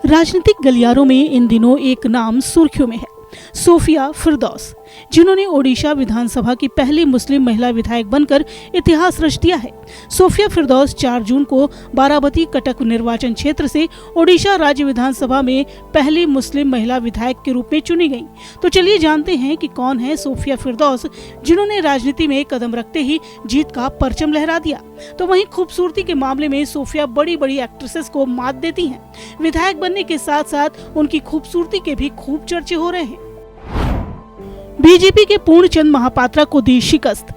राजनीतिक गलियारों में इन दिनों एक नाम सुर्खियों में है, सोफिया फिरदौस, जिन्होंने ओडिशा विधानसभा की पहली मुस्लिम महिला विधायक बनकर इतिहास रच दिया है। सोफिया फिरदौस 4 जून को बाराबती कटक निर्वाचन क्षेत्र से ओडिशा राज्य विधानसभा में पहली मुस्लिम महिला विधायक के रूप में चुनी गईं। तो चलिए जानते हैं कि कौन है सोफिया फिरदौस, जिन्होंने राजनीति में कदम रखते ही जीत का परचम लहरा दिया। तो वहीं खूबसूरती के मामले में सोफिया बड़ी बड़ी एक्ट्रेसेस को मात देती हैं। विधायक बनने के साथ साथ उनकी खूबसूरती के भी खूब चर्चे हो रहे हैं। बीजेपी के पूर्णचंद महापात्रा को दी शिकस्त।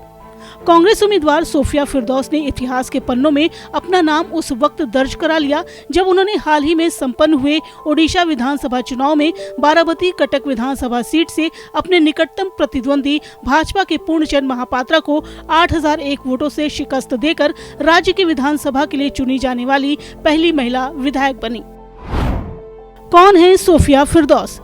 कांग्रेस उम्मीदवार सोफिया फिरदौस ने इतिहास के पन्नों में अपना नाम उस वक्त दर्ज करा लिया जब उन्होंने हाल ही में संपन्न हुए ओडिशा विधानसभा चुनाव में बाराबती कटक विधानसभा सीट से अपने निकटतम प्रतिद्वंदी भाजपा के पूर्णचंद महापात्रा को 8001 वोटों से शिकस्त देकर राज्य की विधानसभा के लिए चुनी जाने वाली पहली महिला विधायक बनी। कौन है सोफिया फिरदौस?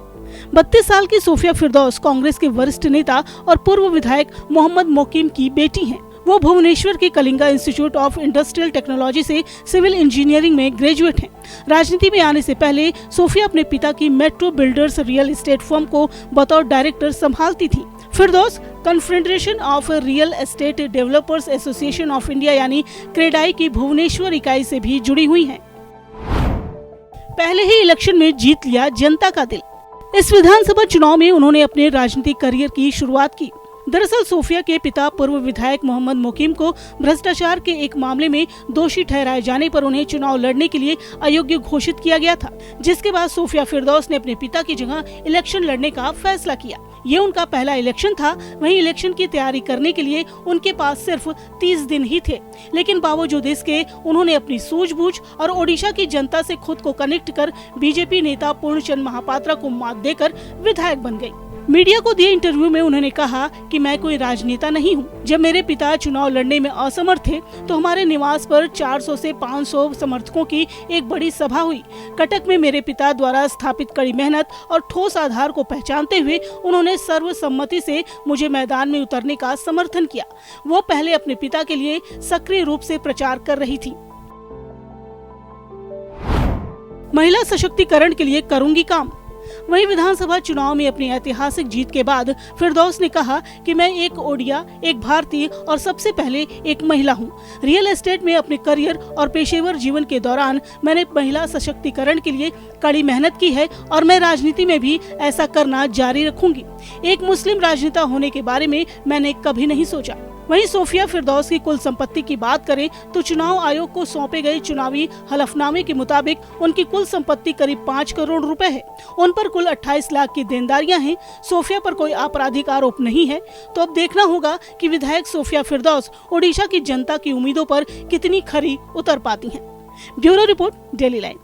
32 साल की सोफिया फिरदौस कांग्रेस के वरिष्ठ नेता और पूर्व विधायक मोहम्मद मोकीम की बेटी हैं। वो भुवनेश्वर के Kalinga institute of industrial technology से सिविल इंजीनियरिंग में ग्रेजुएट हैं। राजनीति में आने से पहले सोफिया अपने पिता की Metro Builders real estate firm को बतौर डायरेक्टर संभालती थी। Firdaus Confederation of Real Estate Developers Association of India यानी क्रेडाई की भुवनेश्वर इकाई से भी जुड़ी हुई हैं। पहले ही इलेक्शन में जीत लिया जनता का दिल। इस विधानसभा चुनाव में उन्होंने अपने राजनीतिक करियर की शुरुआत की। दरअसल सोफिया के पिता पूर्व विधायक मोहम्मद मोकीम को भ्रष्टाचार के एक मामले में दोषी ठहराए जाने पर उन्हें चुनाव लड़ने के लिए अयोग्य घोषित किया गया था, जिसके बाद सोफिया फिरदौस ने अपने पिता की जगह इलेक्शन लड़ने का फैसला किया। ये उनका पहला इलेक्शन था। वहीं इलेक्शन की तैयारी करने के लिए उनके पास सिर्फ 30 दिन ही थे, लेकिन बावजूद इसके उन्होंने अपनी सूझबूझ और ओडिशा की जनता से खुद को कनेक्ट कर बीजेपी नेता पूर्णचंद महापात्रा को मात देकर विधायक बन गई। मीडिया को दिए इंटरव्यू में उन्होंने कहा कि मैं कोई राजनेता नहीं हूँ। जब मेरे पिता चुनाव लड़ने में असमर्थ थे तो हमारे निवास पर 400 से 500 समर्थकों की एक बड़ी सभा हुई। कटक में मेरे पिता द्वारा स्थापित कड़ी मेहनत और ठोस आधार को पहचानते हुए उन्होंने सर्वसम्मति से मुझे मैदान में उतरने का समर्थन किया। वो पहले अपने पिता के लिए सक्रिय रूप से प्रचार कर रही थी। महिला सशक्तिकरण के लिए करूंगी काम। वहीं विधानसभा चुनाव में अपनी ऐतिहासिक जीत के बाद फिरदौस ने कहा कि मैं एक ओडिया, एक भारतीय और सबसे पहले एक महिला हूं। रियल एस्टेट में अपने करियर और पेशेवर जीवन के दौरान मैंने महिला सशक्तिकरण के लिए कड़ी मेहनत की है और मैं राजनीति में भी ऐसा करना जारी रखूंगी। एक मुस्लिम राजनेता होने के बारे में मैंने कभी नहीं सोचा। वहीं सोफिया फिरदौस की कुल संपत्ति की बात करें तो चुनाव आयोग को सौंपे गए चुनावी हलफनामे के मुताबिक उनकी कुल संपत्ति करीब 5 करोड़ रुपए है। उन पर कुल 28 लाख की देनदारियां हैं। सोफिया पर कोई आपराधिक आरोप नहीं है। तो अब देखना होगा कि विधायक सोफिया फिरदौस ओडिशा की जनता की उम्मीदों पर कितनी खरी उतर पाती हैं। Bureau report, daily line.